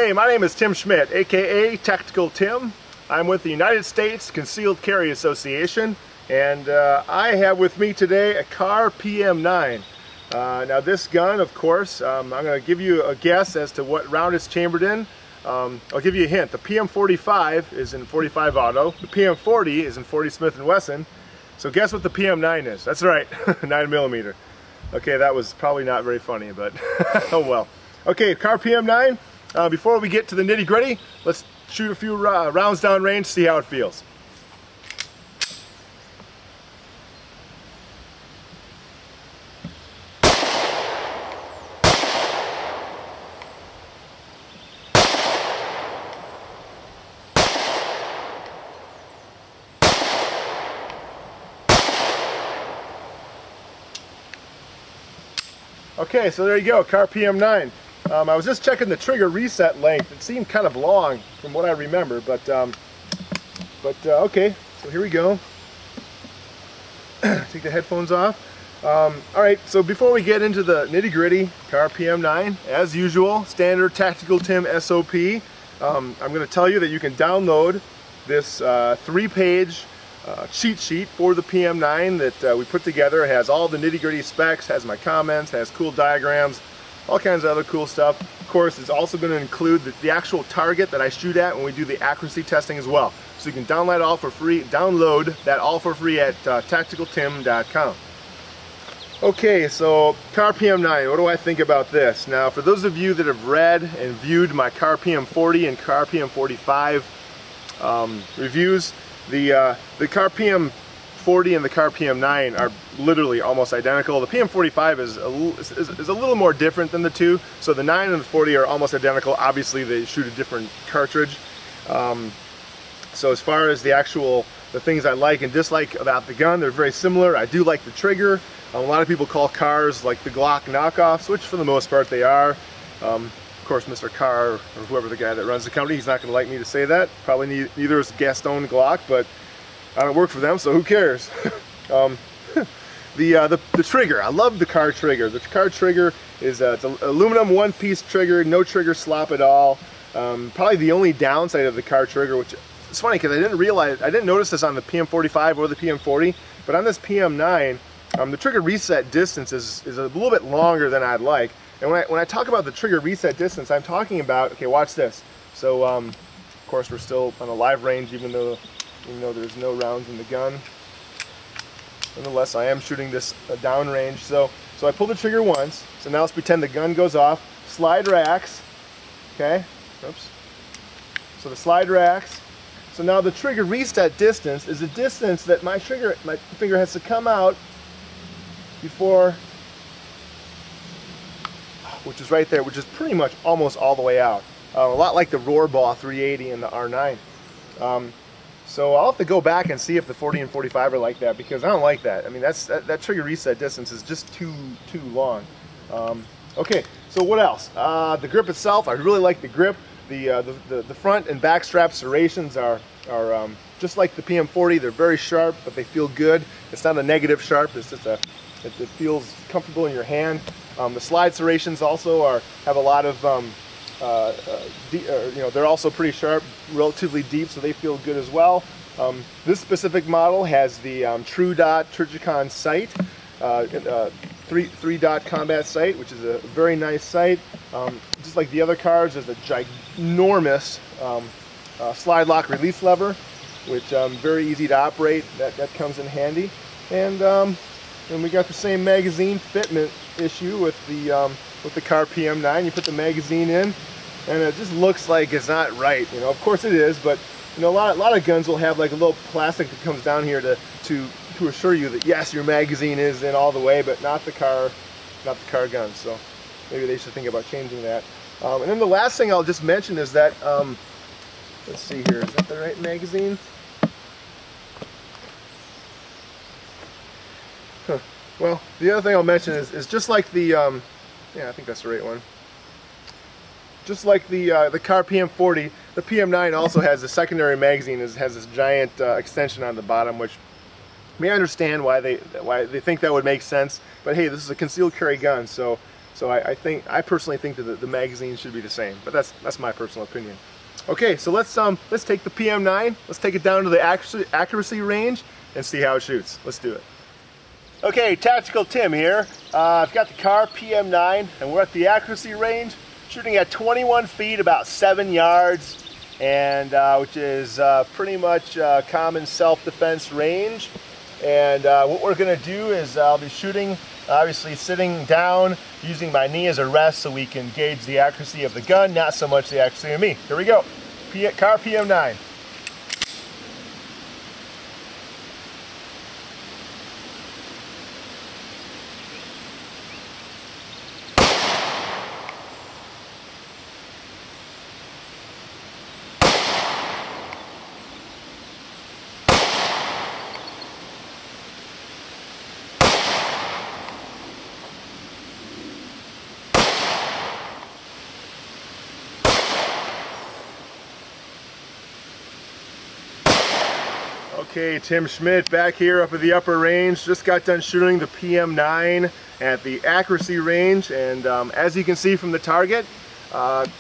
Hey, my name is Tim Schmidt, aka Tactical Tim. I'm with the United States Concealed Carry Association, and I have with me today a Kahr PM9. Now this gun, of course, I'm going to give you a guess as to what round it's chambered in. I'll give you a hint. The PM45 is in 45 auto, the PM40 is in 40 Smith & Wesson, so guess what the PM9 is? That's right, 9mm. Okay, that was probably not very funny, but oh well. Okay, Kahr PM9. Before we get to the nitty-gritty, let's shoot a few rounds down range, see how it feels. Okay, so there you go, Kahr PM9. I was just checking the trigger reset length. It seemed kind of long from what I remember, but okay, so here we go. Take the headphones off. Alright, so before we get into the nitty-gritty, Kahr PM9, as usual, standard Tactical Tim SOP. I'm going to tell you that you can download this 3-page cheat sheet for the PM9 that we put together. It has all the nitty-gritty specs, has my comments, has cool diagrams, all kinds of other cool stuff. Of course, it's also going to include the actual target that I shoot at when we do the accuracy testing as well. So you can download that all for free at tacticaltim.com. Okay, so Kahr PM9, what do I think about this? Now, for those of you that have read and viewed my Kahr PM40 and Kahr PM45 reviews, the Kahr PM40 and the Kahr PM9 are literally almost identical. The PM45 is a little more different than the two. So the 9 and the 40 are almost identical. Obviously they shoot a different cartridge. So as far as the things I like and dislike about the gun, they're very similar. I do like the trigger. A lot of people call Kahrs like the Glock knockoffs, which for the most part they are. Of course, Mr. Kahr, or whoever the guy that runs the company, he's not going to like me to say that. Probably neither is Gaston Glock, but I don't work for them, so who cares? The trigger, I love the Kahr trigger. The Kahr trigger is it's an aluminum one-piece trigger, no trigger slop at all. Probably the only downside of the Kahr trigger, which it's funny because I didn't notice this on the PM45 or the PM40, but on this PM9, the trigger reset distance is a little bit longer than I'd like. And when I talk about the trigger reset distance, I'm talking about, okay, watch this. So, of course, we're still on a live range, even though there's no rounds in the gun. Nonetheless, I am shooting this downrange. So I pull the trigger once. So now let's pretend the gun goes off. Slide racks. Okay. Oops. So the slide racks. So now the trigger reset distance is a distance that my finger has to come out before, which is right there, which is pretty much almost all the way out. A lot like the Rohrbau 380 and the R9. So I'll have to go back and see if the 40 and 45 are like that, because I don't like that. I mean, that trigger reset distance is just too long. Okay, so what else? The grip itself, I really like the grip. The front and back strap serrations are just like the PM40. They're very sharp, but they feel good. It's not a negative sharp. It's just it feels comfortable in your hand. The slide serrations also have a lot of they're also pretty sharp, relatively deep, so they feel good as well. This specific model has the True Dot Trijicon sight, 3-dot combat sight, which is a very nice sight. Just like the other Kahrs, there's a ginormous slide lock release lever, which very easy to operate. That comes in handy. And we got the same magazine fitment issue with the Kahr PM9. You put the magazine in, and it just looks like it's not right. You know, of course it is, but you know, a lot of guns will have like a little plastic that comes down here to assure you that yes, your magazine is in all the way, but not the Kahr guns. So maybe they should think about changing that. And then the last thing I'll just mention is that let's see here, is that the right magazine? Huh. Well, the other thing I'll mention is just like the yeah, I think that's the right one. Just like the Kahr PM40, the PM9 also has a secondary magazine. It has this giant extension on the bottom, which may understand why they think that would make sense. But hey, this is a concealed carry gun, so So I personally think that the magazine should be the same, but that's my personal opinion. Okay, so let's take the PM9, let's take it down to the accuracy range and see how it shoots. Let's do it. Okay, Tactical Tim here. I've got the Kahr PM9 and we're at the accuracy range, shooting at 21 feet, about 7 yards, and which is pretty much common self-defense range. And what we're going to do is I'll be shooting, obviously sitting down, using my knee as a rest so we can gauge the accuracy of the gun, not so much the accuracy of me. Here we go. Kahr PM9. Okay, Tim Schmidt back here up at the upper range. Just got done shooting the PM9 at the accuracy range, and as you can see from the target,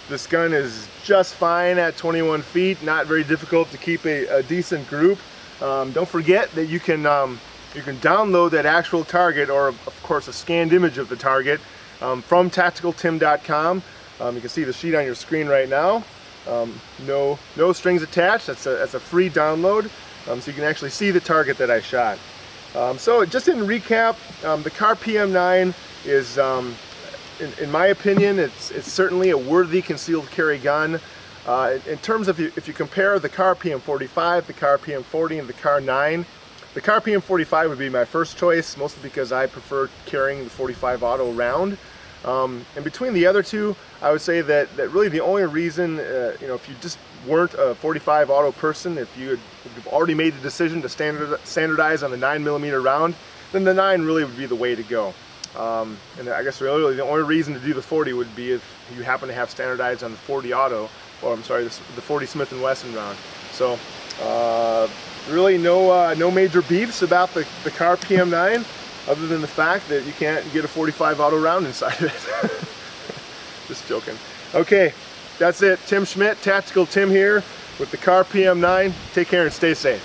this gun is just fine at 21 feet. Not very difficult to keep a decent group. Don't forget that you can download that actual target, or of course a scanned image of the target, from tacticaltim.com. You can see the sheet on your screen right now. No strings attached. That's a free download. So you can actually see the target that I shot. So just in recap, the Kahr PM9 is, in my opinion, it's certainly a worthy concealed carry gun. In terms of if you compare the Kahr PM45, the Kahr PM40, and the Kahr 9, the Kahr PM45 would be my first choice, mostly because I prefer carrying the 45 auto round. And between the other two, I would say that really the only reason, if you just weren't a 45 auto person, if you've already made the decision to standardize on the 9mm round, then the 9 really would be the way to go. And I guess really the only reason to do the 40 would be if you happen to have standardized on the 40 auto, or I'm sorry, the 40 Smith & Wesson round. So really no major beefs about the Kahr PM9, other than the fact that you can't get a 45 auto round inside of it. Just joking. Okay, that's it. Tim Schmidt, Tactical Tim here with the Kahr PM9. Take care and stay safe.